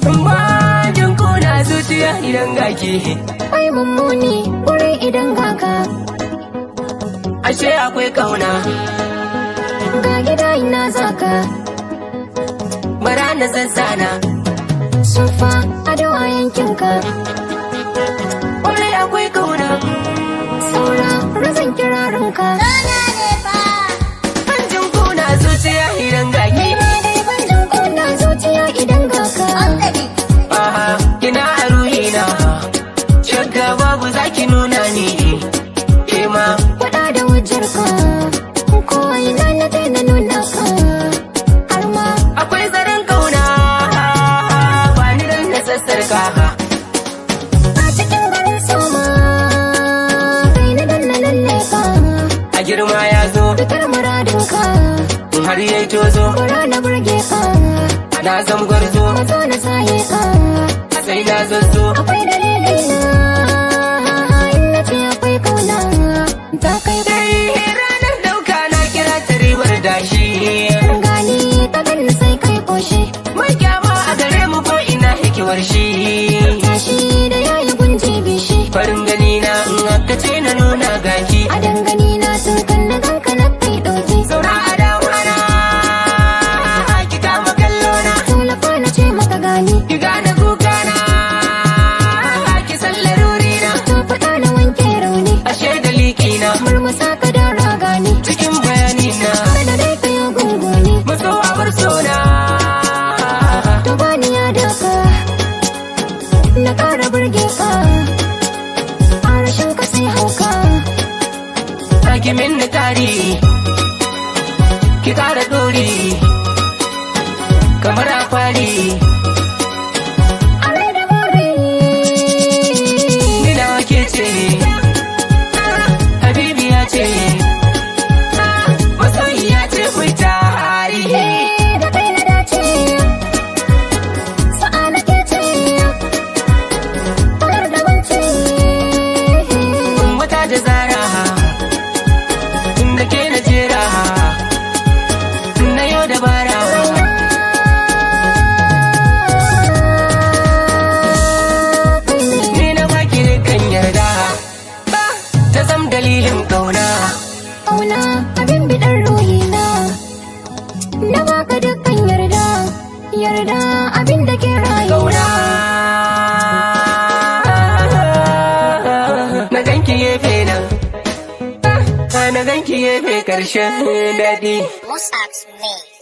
Bajin kuna zuciya idan gaki. Ai mummuni wurin idan gaka. Ashe akwai kauna. Ga gida ina zaka. Bara na zazzana. Sufa ado a yankinka. Kwarai akwai kauna. Saura razan kirarinka. Bajin kuna zuciya idan gaki. Bajin kuna zuciya idan gaka. Aha, kina a ruhina. Shakka babu zaki nuna ni. Kema Faɗa da hujjarka. Ko ina na daina nuna ka. Har ma akwai zaren kauna. Ba ni dan na sassarka. a cikin garin soma. Kai na danna lalle ka. A girma ya zo. Fitar muradinka. Har yayi tozo. Bara na burge ka. Na zam gwarzo. Mazo na saye ka. Sai na zazzo. Akwai dalili na. In na ce akwai kauna. Ta kai Dai ranar dauka na kira ta ribar dashi. gani ta ganni sai kai koshi. Mai kyama a gare mu ko ina hikiwar shi. Tashi da yayi gunji bishi. Farin gani na in aka ce na nuna gaki. A dangane na sun kanna ganka na kai ɗauki. Saura a dawana. Ki kama kallo na. Tallafa na ce maka gani. Ki gane kuka na. Ki san laruri na. Ta faɗa na wanke rauni. Ashe da liki na. Murmusa ka da ragani. Cikin bayani na. Kada dai ka yi gunguni. Maso a bar sona. To bani ya daka. Na ƙara burge ka. A rashin ka sai hauka. Hakimin na tari. Ki kara dori. Kamar a kwali. A rai da more. Ni nawa ke ce. Habibi ya ce. Masoyi ya ce ku tari. Da kai na dace. Sa'a na ke ce. Kamar da wance. Wata da zara. Da ke na jera. Na yau dabara. Ni na baki dukkan yarda. Ta zam dalilin kauna. Ƙauna abin biɗar ruhina. Na baka dukkan yarda. Yarda abin da ke rayuwa. Kauna. Na ganki gefe nan. Na ganki gefe karshen daɗi. Musab's Mix.